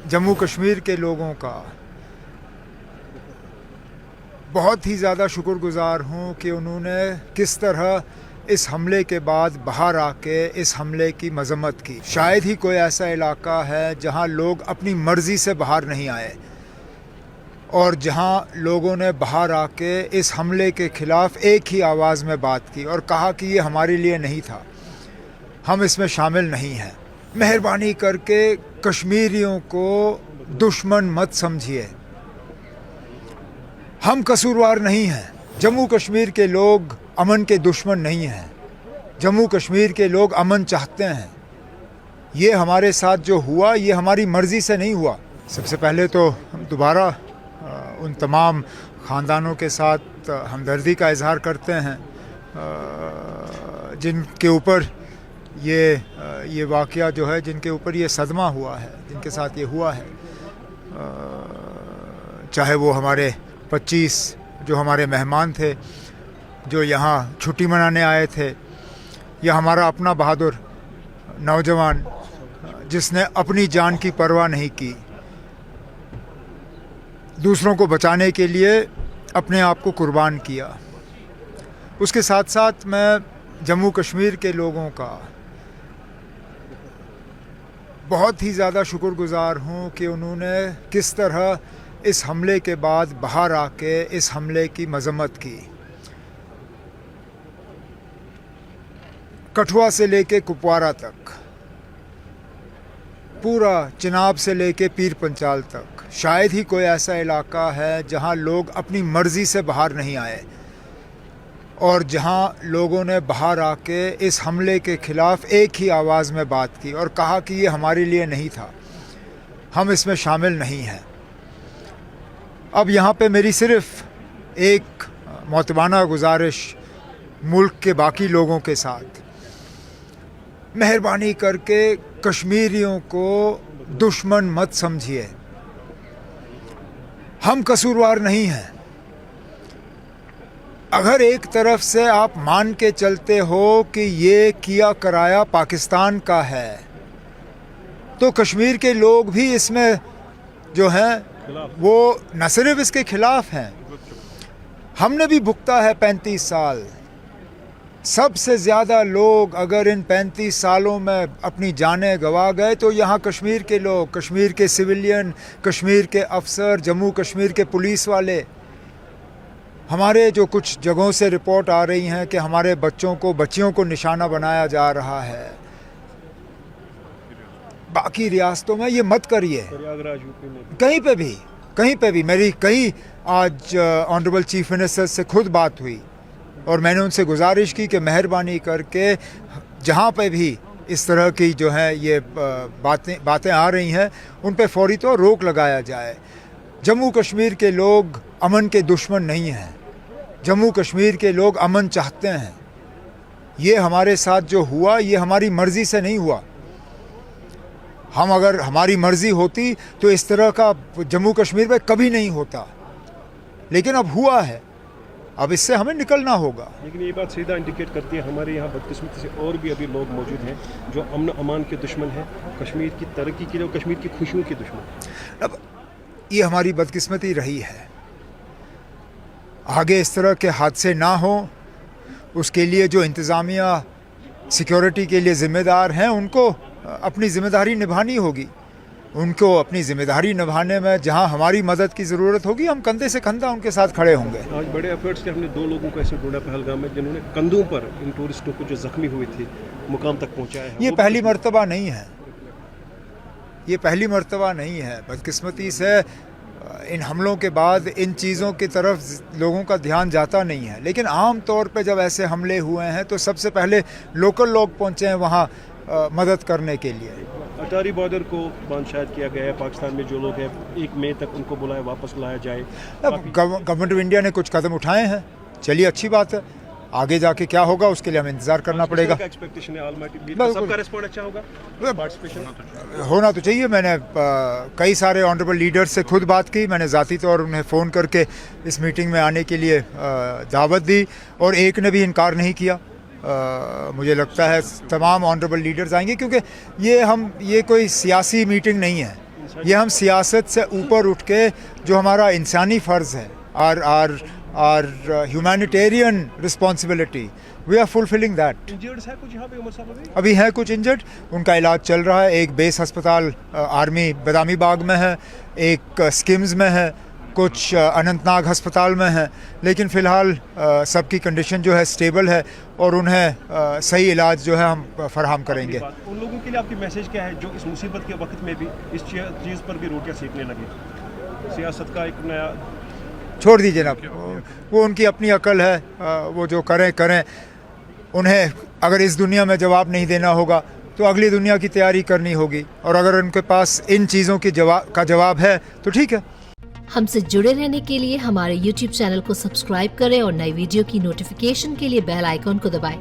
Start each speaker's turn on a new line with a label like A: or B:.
A: जम्मू कश्मीर के लोगों का बहुत ही ज़्यादा शुक्रगुज़ार हूँ कि उन्होंने किस तरह इस हमले के बाद बाहर आके इस हमले की मज़म्मत की। शायद ही कोई ऐसा इलाका है जहाँ लोग अपनी मर्ज़ी से बाहर नहीं आए और जहाँ लोगों ने बाहर आके इस हमले के ख़िलाफ़ एक ही आवाज़ में बात की और कहा कि ये हमारे लिए नहीं था, हम इसमें शामिल नहीं हैं। मेहरबानी करके कश्मीरियों को दुश्मन मत समझिए, हम कसूरवार नहीं हैं। जम्मू कश्मीर के लोग अमन के दुश्मन नहीं हैं, जम्मू कश्मीर के लोग अमन चाहते हैं। ये हमारे साथ जो हुआ ये हमारी मर्ज़ी से नहीं हुआ। सबसे पहले तो हम दोबारा उन तमाम ख़ानदानों के साथ हमदर्दी का इजहार करते हैं जिनके ऊपर ये वाक़या जो है, जिनके ऊपर ये सदमा हुआ है, जिनके साथ ये हुआ है। चाहे वो हमारे 25 जो हमारे मेहमान थे जो यहाँ छुट्टी मनाने आए थे, या हमारा अपना बहादुर नौजवान जिसने अपनी जान की परवाह नहीं की, दूसरों को बचाने के लिए अपने आप को कुर्बान किया। उसके साथ साथ मैं जम्मू कश्मीर के लोगों का बहुत ही ज़्यादा शुक्रगुज़ार हूँ कि उन्होंने किस तरह इस हमले के बाद बाहर आके इस हमले की मज़म्मत की। कठुआ से लेके कुपवारा तक, पूरा चिनाब से लेके पीर पंचाल तक, शायद ही कोई ऐसा इलाका है जहाँ लोग अपनी मर्ज़ी से बाहर नहीं आए और जहाँ लोगों ने बाहर आके इस हमले के ख़िलाफ़ एक ही आवाज़ में बात की और कहा कि ये हमारे लिए नहीं था, हम इसमें शामिल नहीं हैं। अब यहाँ पे मेरी सिर्फ़ एक मोतबाना गुजारिश मुल्क के बाकी लोगों के साथ, मेहरबानी करके कश्मीरियों को दुश्मन मत समझिए, हम कसूरवार नहीं हैं। अगर एक तरफ से आप मान के चलते हो कि ये किया कराया पाकिस्तान का है, तो कश्मीर के लोग भी इसमें जो हैं वो न सिर्फ इसके खिलाफ हैं, हमने भी भुगता है 35 साल। सबसे ज़्यादा लोग अगर इन 35 सालों में अपनी जानें गंवा गए तो यहाँ कश्मीर के लोग, कश्मीर के सिविलियन, कश्मीर के अफसर, जम्मू कश्मीर के पुलिस वाले। हमारे जो कुछ जगहों से रिपोर्ट आ रही हैं कि हमारे बच्चियों को निशाना बनाया जा रहा है। बाकी रियासतों में ये मत करिए, कहीं पे भी मेरी कई आज ऑनरेबल चीफ मिनिस्टर से खुद बात हुई और मैंने उनसे गुजारिश की कि मेहरबानी करके जहाँ पे भी इस तरह की जो है ये बातें आ रही हैं उन पे फौरी तौर रोक लगाया जाए। जम्मू कश्मीर के लोग अमन के दुश्मन नहीं हैं, जम्मू कश्मीर के लोग अमन चाहते हैं। ये हमारे साथ जो हुआ ये हमारी मर्ज़ी से नहीं हुआ। अगर हमारी मर्ज़ी होती तो इस तरह का जम्मू कश्मीर में कभी नहीं होता, लेकिन अब हुआ है, अब इससे हमें निकलना होगा।
B: लेकिन ये बात सीधा इंडिकेट करती है हमारे यहाँ बदकिस्मती से और भी अभी लोग मौजूद हैं जो अमन अमान के दुश्मन हैं, कश्मीर की तरक्की के लिए, कश्मीर की खुशियों के दुश्मन।
A: अब ये हमारी बदकिस्मती रही है, आगे इस तरह के हादसे ना हो उसके लिए जो इंतज़ामिया सिक्योरिटी के लिए ज़िम्मेदार हैं उनको अपनी ज़िम्मेदारी निभानी होगी। उनको अपनी ज़िम्मेदारी निभाने में जहां हमारी मदद की ज़रूरत होगी हम कंधे से कंधा उनके साथ खड़े होंगे।
B: आज बड़े एफर्ट्स के हमने 2 लोगों को ऐसे ढूंढा पहलगाम में जिन्होंने कंधों पर इन टूरिस्टों को जो ज़ख्मी हुए थे मुकाम तक पहुँचाया है।
A: ये पहली मर्तबा नहीं है, ये पहली मर्तबा नहीं है। बदकिस्मती से इन हमलों के बाद इन चीज़ों की तरफ लोगों का ध्यान जाता नहीं है, लेकिन आम तौर पे जब ऐसे हमले हुए हैं तो सबसे पहले लोकल लोग पहुँचे हैं वहाँ मदद करने के लिए।
B: अटारी बॉर्डर को बंद शायद किया गया है, पाकिस्तान में जो लोग हैं 1 मई तक उनको बुलाया वापस लाया जाए।
A: गवर्नमेंट ऑफ इंडिया ने कुछ कदम उठाए हैं, चलिए अच्छी बात है। आगे जाके क्या होगा उसके लिए हमें इंतजार करना पड़ेगा।
B: एक्सपेक्टेशन है सबका रिस्पॉन्ड अच्छा होगा, पार्टिसिपेशन
A: होना तो चाहिए। मैंने कई सारे ऑनरेबल लीडर्स से खुद बात की, मैंने ज़ाती तौर उन्हें फ़ोन करके इस मीटिंग में आने के लिए दावत दी और एक ने भी इनकार नहीं किया। मुझे लगता है तमाम ऑनरेबल लीडर्स आएंगे क्योंकि ये कोई सियासी मीटिंग नहीं है, ये हम सियासत से ऊपर उठ के जो हमारा इंसानी फ़र्ज़ है our humanitarian responsibility, we are fulfilling that.
B: इंजर्ड्स है कुछ यहाँ पे उमर साहब अभी?
A: अभी है कुछ इंजर्ड, उनका इलाज चल रहा है. एक बेस अस्पताल आर्मी बदामी बाग में है, एक स्किम्स में है, कुछ अनंतनाग अस्पताल में है. लेकिन फ़िलहाल सबकी कंडीशन जो है स्टेबल है और उन्हें सही इलाज जो है हम फराहम करेंगे.
B: उन लोगों के लिए आपकी मैसेज क्या है जो इस मुसीबत के वक्त में भी इस चीज़ पर भी रोटियां सेकने लगे? सियासत का एक नया
A: छोड़ दीजिए ना, वो उनकी अपनी अकल है, वो जो करें. उन्हें अगर इस दुनिया में जवाब नहीं देना होगा तो अगली दुनिया की तैयारी करनी होगी, और अगर उनके पास इन चीज़ों की जवाब है तो ठीक है.
C: हमसे जुड़े रहने के लिए हमारे YouTube चैनल को सब्सक्राइब करें और नई वीडियो की नोटिफिकेशन के लिए बेल आइकॉन को दबाएं.